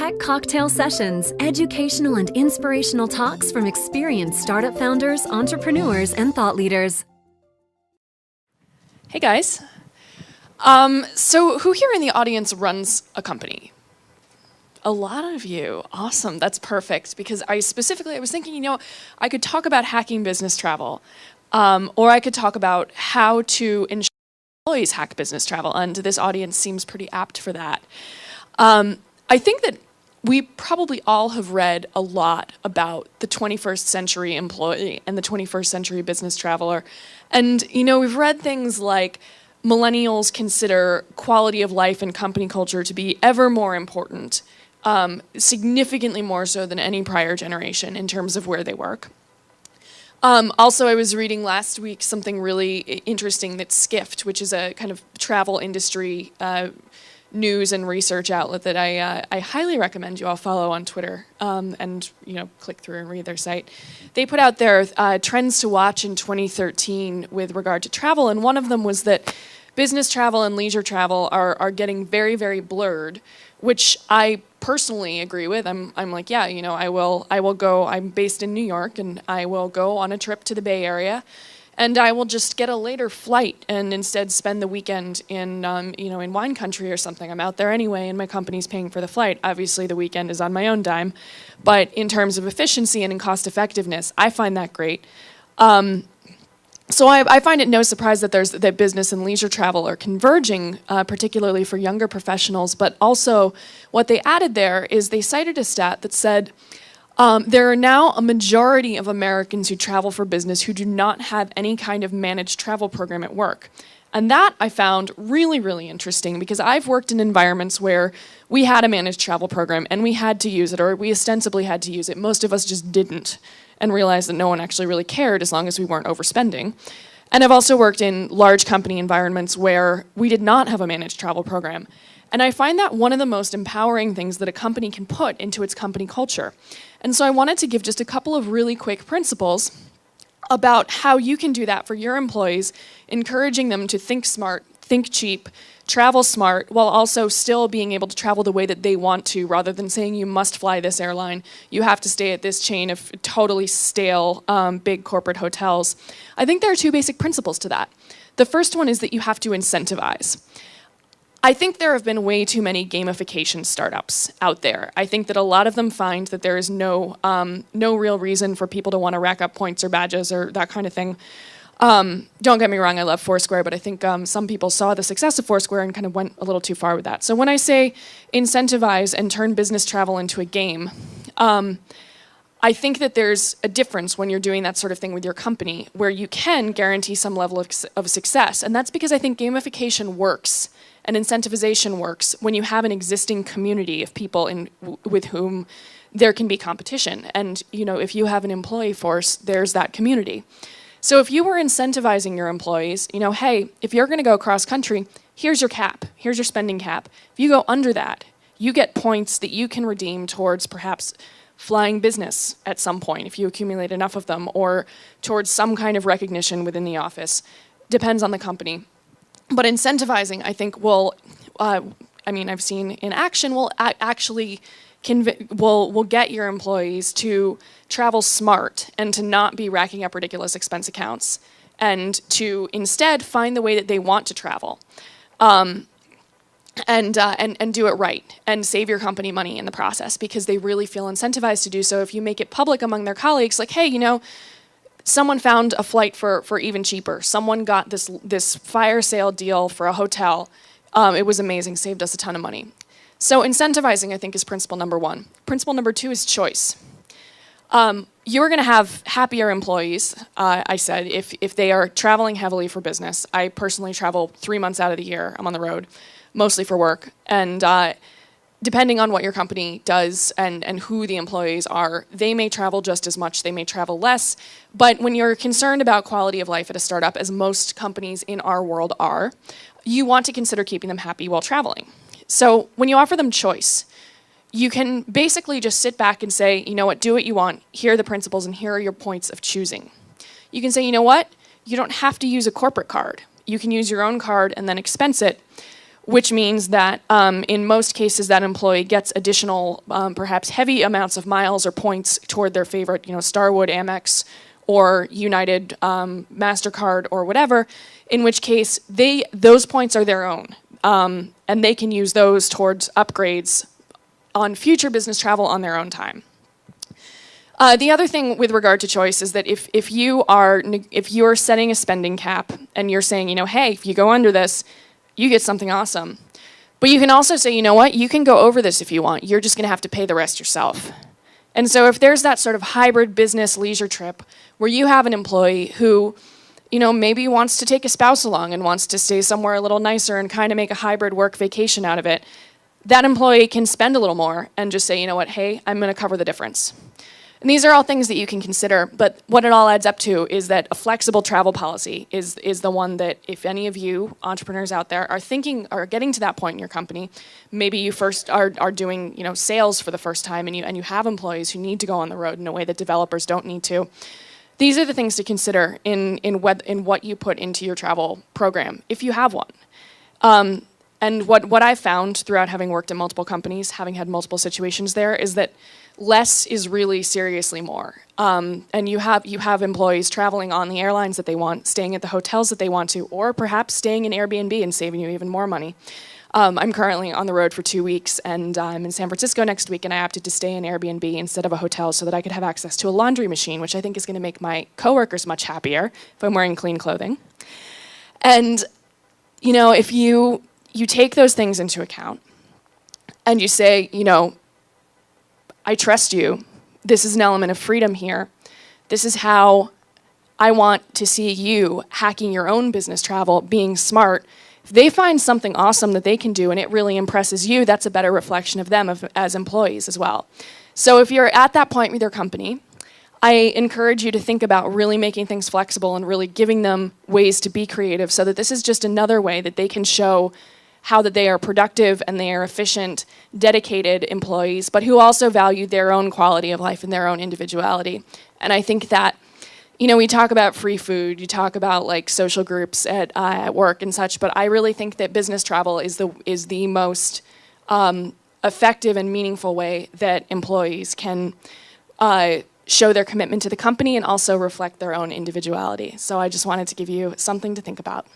Tech cocktail sessions, educational and inspirational talks from experienced startup founders, entrepreneurs, and thought leaders. Hey guys. So who here in the audience runs a company? A lot of you. Awesome. That's perfect. Because I was thinking, I could talk about hacking business travel, or I could talk about how to ensure employees hack business travel, and this audience seems pretty apt for that. I think that we probably all have read a lot about the 21st century employee and the 21st century business traveler. And, we've read things like millennials consider quality of life and company culture to be ever more important, significantly more so than any prior generation in terms of where they work. Also, I was reading last week something really interesting that Skift, which is a kind of travel industry news and research outlet that I highly recommend you all follow on Twitter and click through and read their site. They put out their trends to watch in 2013 with regard to travel, and one of them was that business travel and leisure travel are getting very, very blurred, which I personally agree with. I'm like, yeah, I will go. I'm based in New York, and I will go on a trip to the Bay Area, and I will just get a later flight and instead spend the weekend in in wine country or something. I'm out there anyway, and my company's paying for the flight. Obviously, the weekend is on my own dime, but in terms of efficiency and in cost effectiveness, I find that great. So I find it no surprise that business and leisure travel are converging, particularly for younger professionals. But also, what they added there is they cited a stat that said there are now a majority of Americans who travel for business who do not have any kind of managed travel program at work. And that I found really, really interesting, because I've worked in environments where we had a managed travel program and we had to use it, or we ostensibly had to use it. Most of us just didn't, and realized that no one actually really cared as long as we weren't overspending. And I've also worked in large company environments where we did not have a managed travel program. And I find that one of the most empowering things that a company can put into its company culture. And so I wanted to give just a couple of really quick principles about how you can do that for your employees, encouraging them to think smart, think cheap, travel smart, while also still being able to travel the way that they want to, rather than saying you must fly this airline, you have to stay at this chain of totally stale big corporate hotels. I think there are two basic principles to that. The first one is that you have to incentivize. I think there have been way too many gamification startups out there. I think that a lot of them find that there is no real reason for people to want to rack up points or badges or that kind of thing. Don't get me wrong, I love Foursquare, but I think some people saw the success of Foursquare and kind of went a little too far with that. So when I say incentivize and turn business travel into a game, I think that there's a difference when you're doing that sort of thing with your company, where you can guarantee some level of success. And that's because I think gamification works and incentivization works when you have an existing community of people with whom there can be competition. And if you have an employee force, there's that community. So if you were incentivizing your employees, hey, if you're going to go cross country, here's your cap, here's your spending cap. If you go under that, you get points that you can redeem towards perhaps flying business at some point, if you accumulate enough of them, or towards some kind of recognition within the office. Depends on the company. But incentivizing, I think, I've seen in action, will actually will get your employees to travel smart and to not be racking up ridiculous expense accounts, and to instead find the way that they want to travel, and do it right and save your company money in the process, because they really feel incentivized to do so. If you make it public among their colleagues, like, hey, someone found a flight for even cheaper. Someone got this fire sale deal for a hotel. It was amazing, saved us a ton of money. So incentivizing, I think, is principle number one. Principle number two is choice. You're going to have happier employees, I said, if they are traveling heavily for business. I personally travel 3 months out of the year. I'm on the road, mostly for work. And depending on what your company does and who the employees are, they may travel just as much, they may travel less. But when you're concerned about quality of life at a startup, as most companies in our world are, you want to consider keeping them happy while traveling. So when you offer them choice, you can basically just sit back and say, you know what, do what you want. Here are the principles and here are your points of choosing. You can say, you know what, you don't have to use a corporate card. You can use your own card and then expense it. which means that in most cases that employee gets additional, perhaps heavy amounts of miles or points toward their favorite, Starwood, Amex, or United, MasterCard, or whatever, in which case those points are their own. And they can use those towards upgrades on future business travel on their own time. The other thing with regard to choice is that if you're setting a spending cap and you're saying, hey, if you go under this, you get something awesome. But you can also say, you know what, you can go over this if you want. You're just going to have to pay the rest yourself. And so if there's that sort of hybrid business leisure trip where you have an employee who, maybe wants to take a spouse along and wants to stay somewhere a little nicer and kind of make a hybrid work vacation out of it, that employee can spend a little more and just say, you know what, hey, I'm going to cover the difference. And these are all things that you can consider, but what it all adds up to is that a flexible travel policy is the one that if any of you entrepreneurs out there are thinking or getting to that point in your company, maybe you first are doing sales for the first time and you have employees who need to go on the road in a way that developers don't need to. These are the things to consider in what you put into your travel program, if you have one. And what I've found throughout having worked at multiple companies, having had multiple situations there, is that less is really seriously more. And you have employees traveling on the airlines that they want, staying at the hotels that they want to, or perhaps staying in Airbnb and saving you even more money. I'm currently on the road for 2 weeks, and I'm in San Francisco next week, and I opted to stay in Airbnb instead of a hotel so that I could have access to a laundry machine, which I think is going to make my coworkers much happier if I'm wearing clean clothing. And, if you take those things into account, and you say, I trust you. This is an element of freedom here. This is how I want to see you hacking your own business travel, being smart. If they find something awesome that they can do and it really impresses you, that's a better reflection of them as employees as well. So if you're at that point with your company, I encourage you to think about really making things flexible and really giving them ways to be creative so that this is just another way that they can show how that they are productive and they are efficient, dedicated employees, but who also value their own quality of life and their own individuality. And I think that, we talk about free food, you talk about like social groups at work and such, but I really think that business travel is the most effective and meaningful way that employees can show their commitment to the company and also reflect their own individuality. So I just wanted to give you something to think about.